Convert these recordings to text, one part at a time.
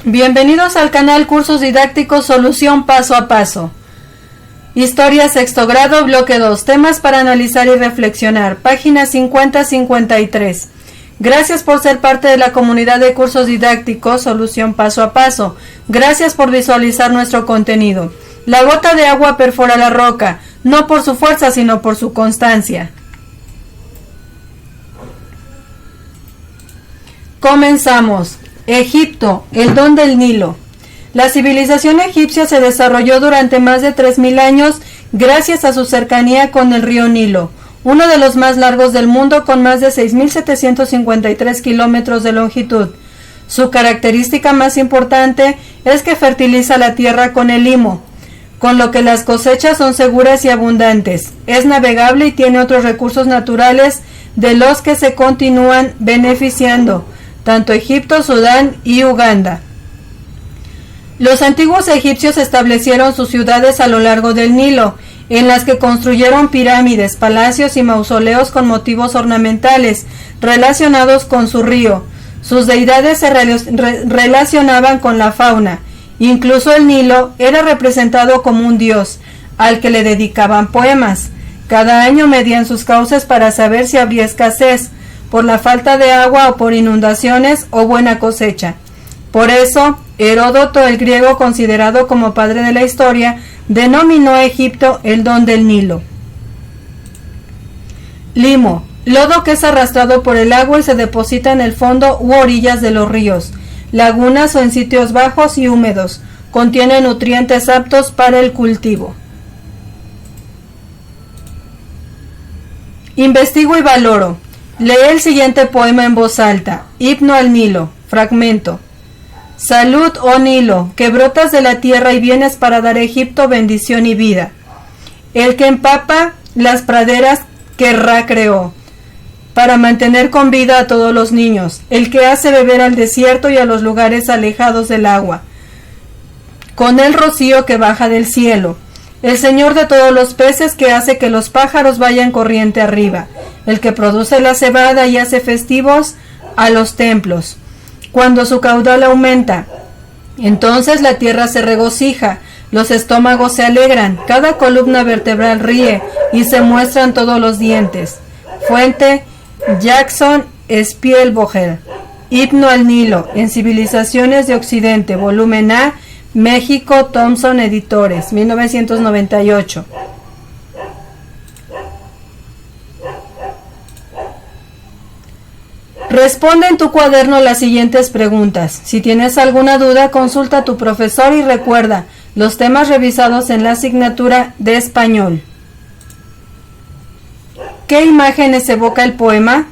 Bienvenidos al canal Cursos Didácticos Solución Paso a Paso. Historia sexto grado, bloque 2. Temas para analizar y reflexionar. Página 50-53. Gracias por ser parte de la comunidad de cursos didácticos Solución Paso a Paso. Gracias por visualizar nuestro contenido. La gota de agua perfora la roca, no por su fuerza, sino por su constancia. Comenzamos. Egipto, el don del Nilo. La civilización egipcia se desarrolló durante más de 3000 años gracias a su cercanía con el río Nilo, uno de los más largos del mundo con más de 6753 kilómetros de longitud. Su característica más importante es que fertiliza la tierra con el limo, con lo que las cosechas son seguras y abundantes. Es navegable y tiene otros recursos naturales de los que se continúan beneficiando tanto Egipto, Sudán y Uganda. Los antiguos egipcios establecieron sus ciudades a lo largo del Nilo, en las que construyeron pirámides, palacios y mausoleos con motivos ornamentales relacionados con su río. Sus deidades se relacionaban con la fauna. Incluso el Nilo era representado como un dios, al que le dedicaban poemas. Cada año medían sus cauces para saber si habría escasez, por la falta de agua o por inundaciones o buena cosecha. Por eso, Heródoto, el griego considerado como padre de la historia, denominó a Egipto el don del Nilo. Limo, lodo que es arrastrado por el agua y se deposita en el fondo u orillas de los ríos, lagunas o en sitios bajos y húmedos. Contiene nutrientes aptos para el cultivo. Investigo y valoro. Lee el siguiente poema en voz alta. Himno al Nilo. Fragmento. Salud, oh Nilo, que brotas de la tierra y vienes para dar a Egipto bendición y vida. El que empapa las praderas que Ra creó, para mantener con vida a todos los niños. El que hace beber al desierto y a los lugares alejados del agua, con el rocío que baja del cielo. El Señor de todos los peces, que hace que los pájaros vayan corriente arriba. El que produce la cebada y hace festivos a los templos, cuando su caudal aumenta. Entonces la tierra se regocija, los estómagos se alegran, cada columna vertebral ríe y se muestran todos los dientes. Fuente: Jackson Spielboger. Himno al Nilo, en Civilizaciones de Occidente, volumen A, México, Thomson Editores, 1998. Responde en tu cuaderno las siguientes preguntas. Si tienes alguna duda, consulta a tu profesor y recuerda los temas revisados en la asignatura de español. ¿Qué imágenes evoca el poema?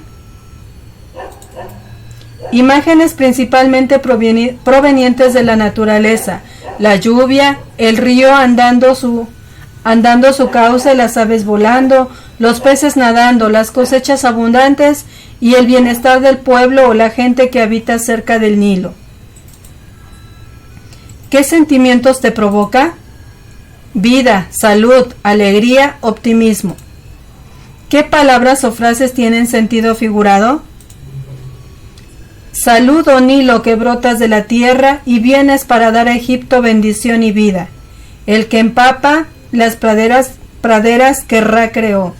Imágenes principalmente provenientes de la naturaleza: la lluvia, el río andando su cauce, las aves volando, los peces nadando, las cosechas abundantes y el bienestar del pueblo o la gente que habita cerca del Nilo. ¿Qué sentimientos te provoca? Vida, salud, alegría, optimismo. ¿Qué palabras o frases tienen sentido figurado? Salud, oh Nilo, que brotas de la tierra y vienes para dar a Egipto bendición y vida. El que empapa las praderas que Ra creó.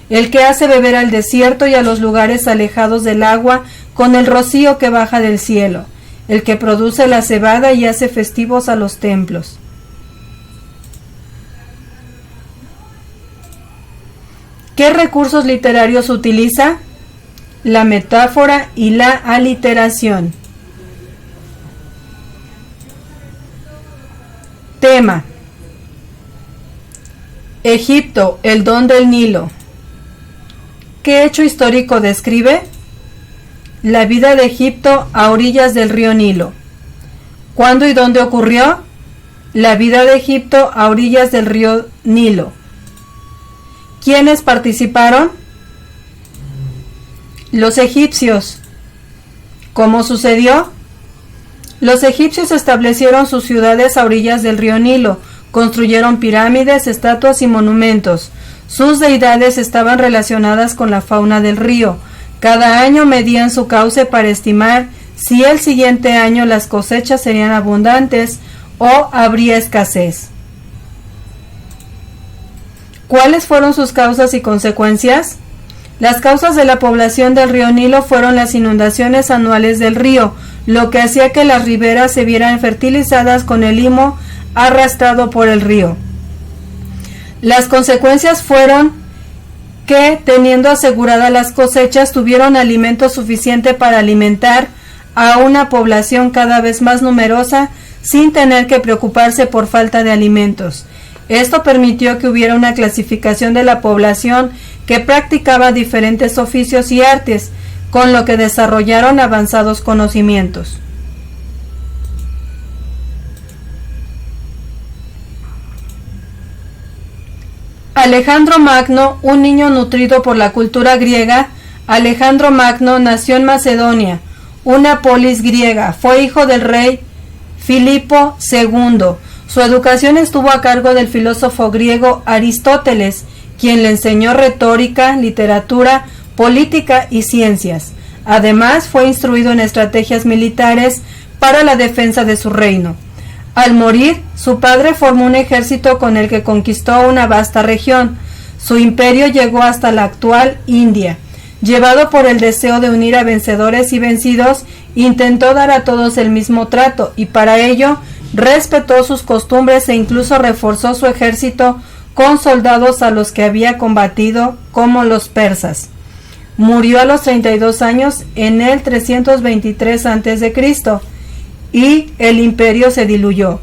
El que hace beber al desierto y a los lugares alejados del agua con el rocío que baja del cielo. El que produce la cebada y hace festivos a los templos. ¿Qué recursos literarios utiliza? La metáfora y la aliteración. Tema: Egipto, el don del Nilo. ¿Qué hecho histórico describe? La vida de Egipto a orillas del río Nilo. ¿Cuándo y dónde ocurrió? La vida de Egipto a orillas del río Nilo. ¿Quiénes participaron? Los egipcios. ¿Cómo sucedió? Los egipcios establecieron sus ciudades a orillas del río Nilo, construyeron pirámides, estatuas y monumentos. Sus deidades estaban relacionadas con la fauna del río. Cada año medían su cauce para estimar si el siguiente año las cosechas serían abundantes o habría escasez. ¿Cuáles fueron sus causas y consecuencias? Las causas de la población del río Nilo fueron las inundaciones anuales del río, lo que hacía que las riberas se vieran fertilizadas con el limo arrastrado por el río. Las consecuencias fueron que, teniendo aseguradas las cosechas, tuvieron alimento suficiente para alimentar a una población cada vez más numerosa sin tener que preocuparse por falta de alimentos. Esto permitió que hubiera una clasificación de la población que practicaba diferentes oficios y artes, con lo que desarrollaron avanzados conocimientos. Alejandro Magno, un niño nutrido por la cultura griega. Alejandro Magno nació en Macedonia, una polis griega. Fue hijo del rey Filipo II. Su educación estuvo a cargo del filósofo griego Aristóteles, quien le enseñó retórica, literatura, política y ciencias. Además, fue instruido en estrategias militares para la defensa de su reino. Al morir, su padre formó un ejército con el que conquistó una vasta región. Su imperio llegó hasta la actual India. Llevado por el deseo de unir a vencedores y vencidos, intentó dar a todos el mismo trato y para ello respetó sus costumbres e incluso reforzó su ejército con soldados a los que había combatido, como los persas. Murió a los 32 años en el 323 a.C. y el imperio se diluyó.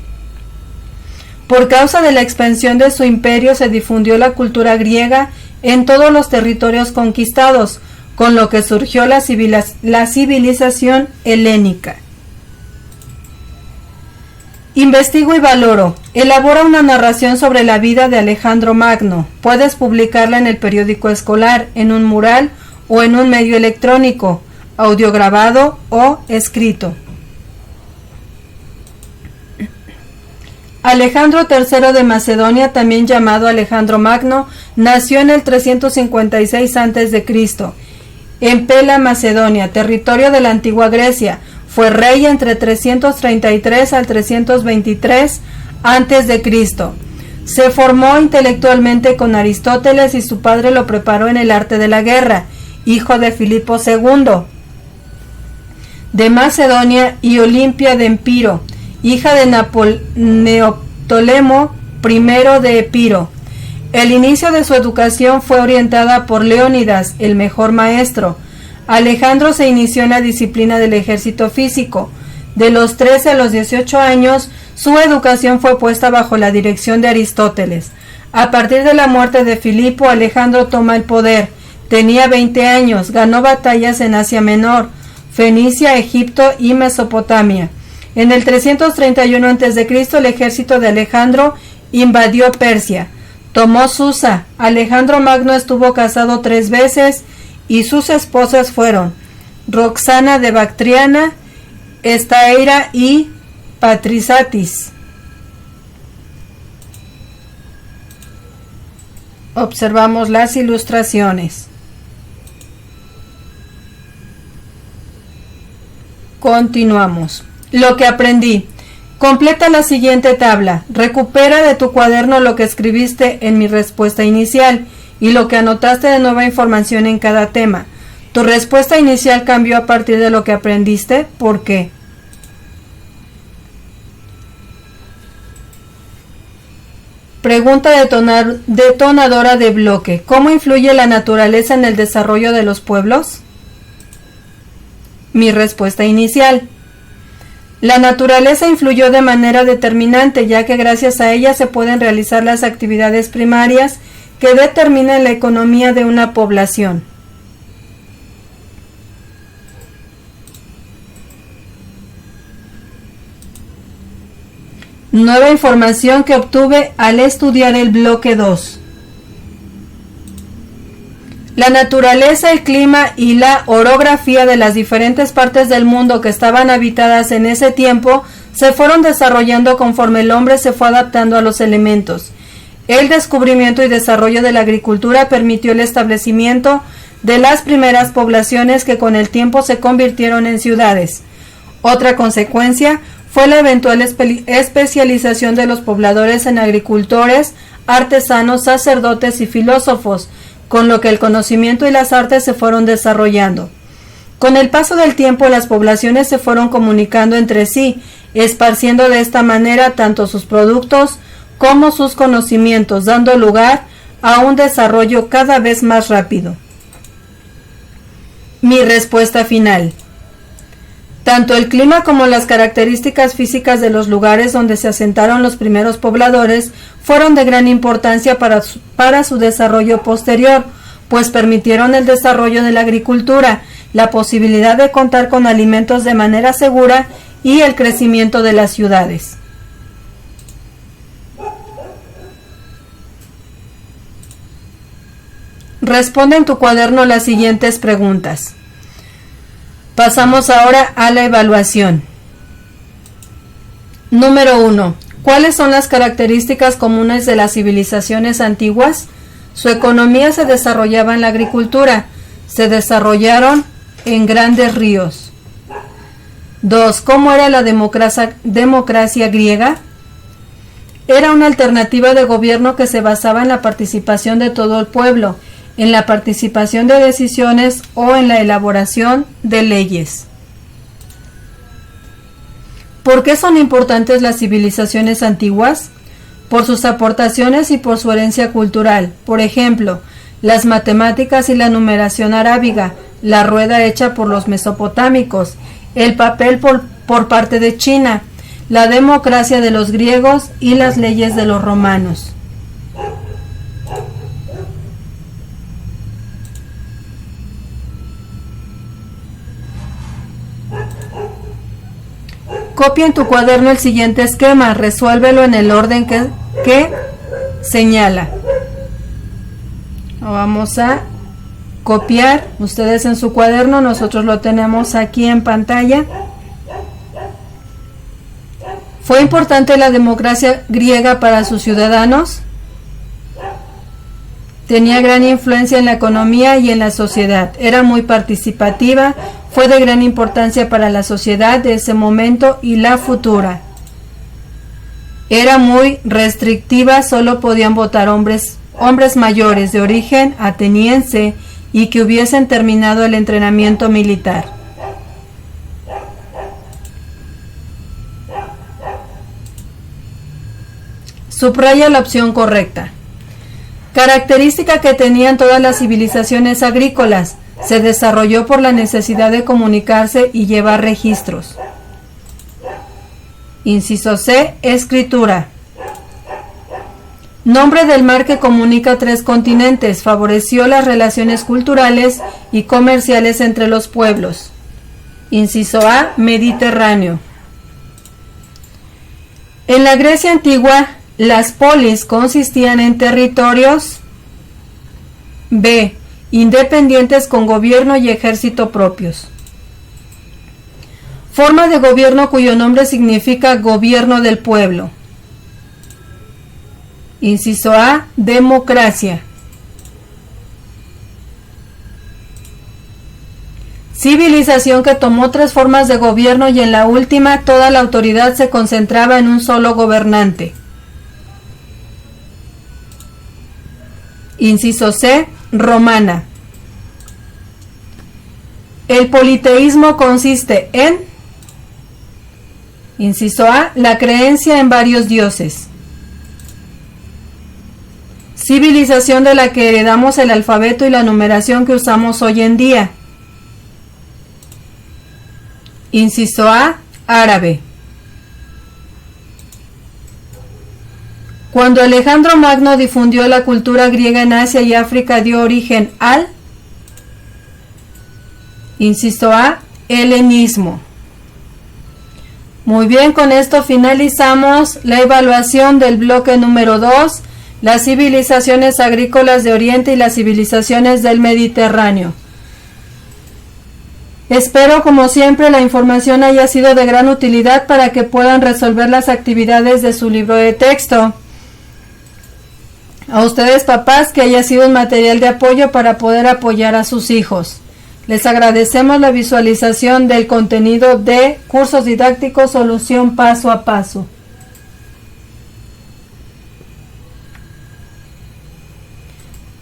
Por causa de la expansión de su imperio se difundió la cultura griega en todos los territorios conquistados, con lo que surgió la civilización helénica. Investigo y valoro. Elabora una narración sobre la vida de Alejandro Magno. Puedes publicarla en el periódico escolar, en un mural o en un medio electrónico, audiograbado o escrito. Alejandro III de Macedonia, también llamado Alejandro Magno, nació en el 356 a.C. en Pela, Macedonia, territorio de la antigua Grecia. Fue rey entre 333 al 323 a.C. Se formó intelectualmente con Aristóteles y su padre lo preparó en el arte de la guerra, hijo de Filipo II de Macedonia y Olimpia de Empiro, hija de Neoptólemo I de Epiro. El inicio de su educación fue orientada por Leónidas, el mejor maestro. Alejandro se inició en la disciplina del ejército físico. De los 13 a los 18 años, su educación fue puesta bajo la dirección de Aristóteles. A partir de la muerte de Filipo, Alejandro toma el poder. Tenía 20 años, ganó batallas en Asia Menor, Fenicia, Egipto y Mesopotamia. En el 331 a.C., el ejército de Alejandro invadió Persia. Tomó Susa. Alejandro Magno estuvo casado 3 veces y sus esposas fueron Roxana de Bactriana, Estaeira y Patrisatis. Observamos las ilustraciones. Continuamos. Lo que aprendí. Completa la siguiente tabla. Recupera de tu cuaderno lo que escribiste en mi respuesta inicial y lo que anotaste de nueva información en cada tema. ¿Tu respuesta inicial cambió a partir de lo que aprendiste? ¿Por qué? Pregunta detonadora de bloque. ¿Cómo influye la naturaleza en el desarrollo de los pueblos? Mi respuesta inicial. La naturaleza influyó de manera determinante, ya que gracias a ella se pueden realizar las actividades primarias que determinan la economía de una población. Nueva información que obtuve al estudiar el bloque 2. La naturaleza, el clima y la orografía de las diferentes partes del mundo que estaban habitadas en ese tiempo se fueron desarrollando conforme el hombre se fue adaptando a los elementos. El descubrimiento y desarrollo de la agricultura permitió el establecimiento de las primeras poblaciones que con el tiempo se convirtieron en ciudades. Otra consecuencia fue la eventual especialización de los pobladores en agricultores, artesanos, sacerdotes y filósofos, con lo que el conocimiento y las artes se fueron desarrollando. Con el paso del tiempo, las poblaciones se fueron comunicando entre sí, esparciendo de esta manera tanto sus productos como sus conocimientos, dando lugar a un desarrollo cada vez más rápido. Mi respuesta final. Tanto el clima como las características físicas de los lugares donde se asentaron los primeros pobladores fueron de gran importancia para su desarrollo posterior, pues permitieron el desarrollo de la agricultura, la posibilidad de contar con alimentos de manera segura y el crecimiento de las ciudades. Responde en tu cuaderno las siguientes preguntas. Pasamos ahora a la evaluación. Número 1. ¿Cuáles son las características comunes de las civilizaciones antiguas? Su economía se desarrollaba en la agricultura. Se desarrollaron en grandes ríos. 2. ¿Cómo era la democracia griega? Era una alternativa de gobierno que se basaba en la participación de todo el pueblo, en la participación de decisiones o en la elaboración de leyes. ¿Por qué son importantes las civilizaciones antiguas? Por sus aportaciones y por su herencia cultural. Por ejemplo, las matemáticas y la numeración arábiga, la rueda hecha por los mesopotámicos, el papel por parte de China, la democracia de los griegos y las leyes de los romanos. Copia en tu cuaderno el siguiente esquema, resuélvelo en el orden que señala. Lo vamos a copiar, ustedes en su cuaderno, nosotros lo tenemos aquí en pantalla. ¿Fue importante la democracia griega para sus ciudadanos? Tenía gran influencia en la economía y en la sociedad. Era muy participativa, fue de gran importancia para la sociedad de ese momento y la futura. Era muy restrictiva, solo podían votar hombres mayores de origen ateniense y que hubiesen terminado el entrenamiento militar. Subraya la opción correcta. Característica que tenían todas las civilizaciones agrícolas, se desarrolló por la necesidad de comunicarse y llevar registros. Inciso C, escritura. Nombre del mar que comunica 3 continentes, favoreció las relaciones culturales y comerciales entre los pueblos. Inciso A, Mediterráneo. En la Grecia antigua, las polis consistían en territorios B, independientes con gobierno y ejército propios. Forma de gobierno cuyo nombre significa gobierno del pueblo. Inciso A, democracia. Civilización que tomó 3 formas de gobierno y en la última toda la autoridad se concentraba en un solo gobernante. Inciso C, romana. El politeísmo consiste en, inciso A, la creencia en varios dioses. Civilización de la que heredamos el alfabeto y la numeración que usamos hoy en día. Inciso A, árabe. Cuando Alejandro Magno difundió la cultura griega en Asia y África, dio origen al, inciso A, helenismo. Muy bien, con esto finalizamos la evaluación del bloque número 2, las civilizaciones agrícolas de Oriente y las civilizaciones del Mediterráneo. Espero, como siempre, la información haya sido de gran utilidad para que puedan resolver las actividades de su libro de texto. A ustedes, papás, que haya sido un material de apoyo para poder apoyar a sus hijos. Les agradecemos la visualización del contenido de Cursos Didácticos Solución Paso a Paso.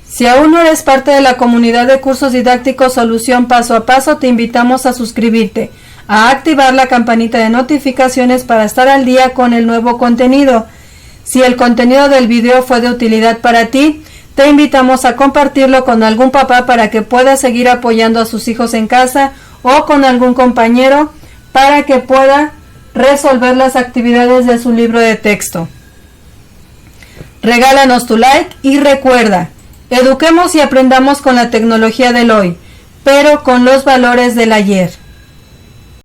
Si aún no eres parte de la comunidad de Cursos Didácticos Solución Paso a Paso, te invitamos a suscribirte, a activar la campanita de notificaciones para estar al día con el nuevo contenido. Si el contenido del video fue de utilidad para ti, te invitamos a compartirlo con algún papá para que pueda seguir apoyando a sus hijos en casa o con algún compañero para que pueda resolver las actividades de su libro de texto. Regálanos tu like y recuerda, eduquemos y aprendamos con la tecnología del hoy, pero con los valores del ayer.